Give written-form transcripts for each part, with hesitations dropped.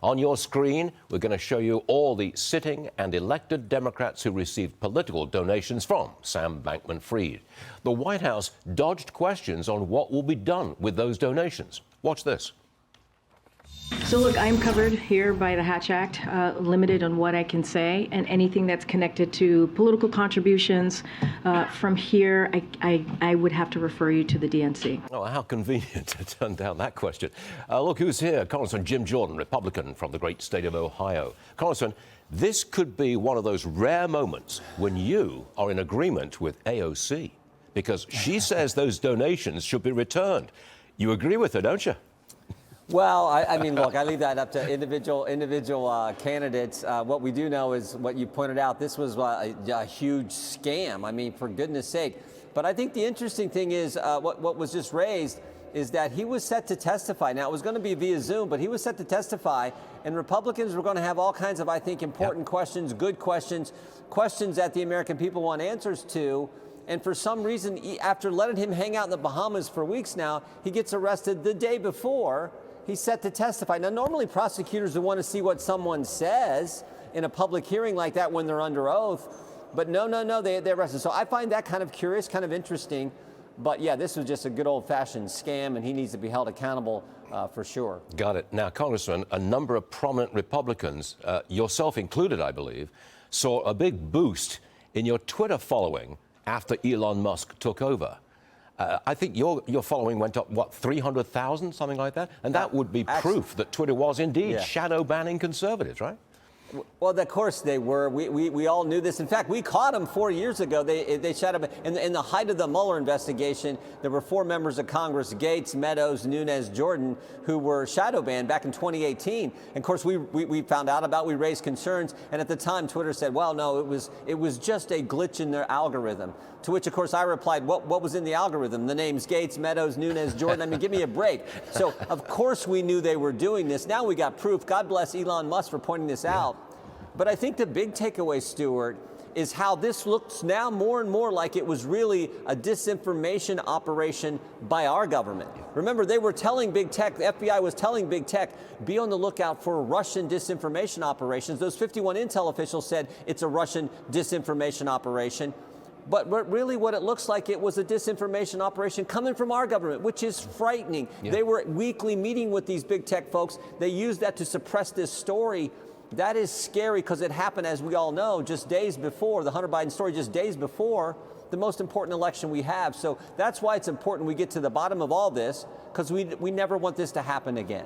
On your screen, we're going to show you all the sitting and elected Democrats who received political donations from Sam Bankman-Fried. The White House dodged questions on what will be done with those donations. Watch this. So look, I'm covered here by the Hatch Act, limited on what I can say, and anything that's connected to political contributions from here, I would have to refer you to the DNC. Oh, how convenient to turn down that question. Look who's here, Congressman Jim Jordan, Republican from the great state of Ohio. Congressman, this could be one of those rare moments when you are in agreement with AOC, because she says those donations should be returned. You agree with her, don't you? Well, I mean, look, I leave that up to individual candidates. What we do know is what you pointed out. This was a huge scam. I mean, for goodness sake. But I think the interesting thing is what was just raised is that he was set to testify. Now, it was going to be via Zoom, but he was set to testify. And Republicans were going to have all kinds of, I think, important questions, good questions, questions that the American people want answers to. And for some reason, after letting him hang out in the Bahamas for weeks now, he gets arrested the day before. He's set to testify. Now, normally prosecutors would want to see what someone says in a public hearing like that when they're under oath. But no, they arrested. So I find that kind of curious, kind of interesting. But yeah, this was just a good old-fashioned scam, and he needs to be held accountable for sure. Got it. Now, Congressman, a number of prominent Republicans, yourself included, I believe, saw a big boost in your Twitter following after Elon Musk took over. I think your following went up, what, 300,000, something like that? And that would be proof that Twitter was indeed shadow banning conservatives, right? Well, of course they were. We all knew this. In fact, we caught them 4 years ago. They shadow banned. In the height of the Mueller investigation, there were 4 members of Congress, Gates, Meadows, Nunes, Jordan, who were shadow banned back in 2018. And of course, we found out about, we raised concerns. And at the time, Twitter said, well, no, it was just a glitch in their algorithm. To which, of course, I replied, what was in the algorithm? The names Gates, Meadows, Nunes, Jordan. I mean, give me a break. So, of course, we knew they were doing this. Now we got proof. God bless Elon Musk for pointing this out. But I think the big takeaway, Stuart, is how this looks now more and more like it was really a disinformation operation by our government. Remember, they were telling big tech, the FBI was telling big tech, be on the lookout for Russian disinformation operations. Those 51 intel officials said it's a Russian disinformation operation. But really what it looks like, it was a disinformation operation coming from our government, which is frightening. Yeah. They were weekly meeting with these big tech folks. They used that to suppress this story. That is scary because it happened, as we all know, just days before, the Hunter Biden story, just days before the most important election we have. So that's why it's important we get to the bottom of all this, because we never want this to happen again.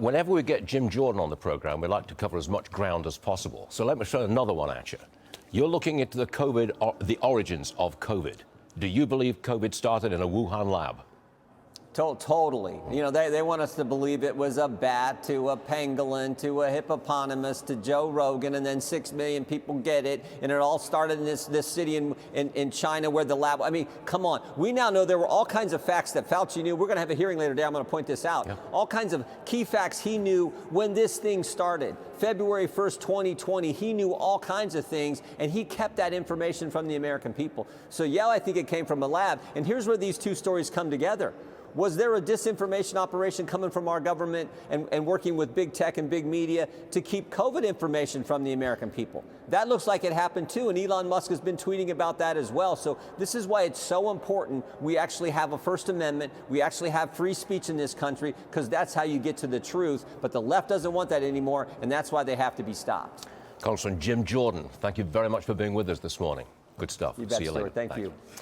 Whenever we get Jim Jordan on the program, we like to cover as much ground as possible. So let me show another one at you. You're looking into the origins of COVID. Do you believe COVID started in a Wuhan lab? Totally. You know, they want us to believe it was a bat to a pangolin to a hippopotamus to Joe Rogan, and then 6 million people get it, and it all started in this city in China where the lab, I mean, come on. We now know there were all kinds of facts that Fauci knew. We're going to have a hearing later today. I'm going to point this out. Yeah. All kinds of key facts he knew when this thing started. February 1st, 2020, he knew all kinds of things, and he kept that information from the American people. So, yeah, I think it came from a lab. And here's where these two stories come together. Was there a disinformation operation coming from our government and working with big tech and big media to keep COVID information from the American people? That looks like it happened too, and Elon Musk has been tweeting about that as well. So this is why it's so important we actually have a First Amendment, we actually have free speech in this country, because that's how you get to the truth. But the left doesn't want that anymore, and that's why they have to be stopped. Congressman Jim Jordan, thank you very much for being with us this morning. Good stuff. You bet, See you later. Stuart. Thank you.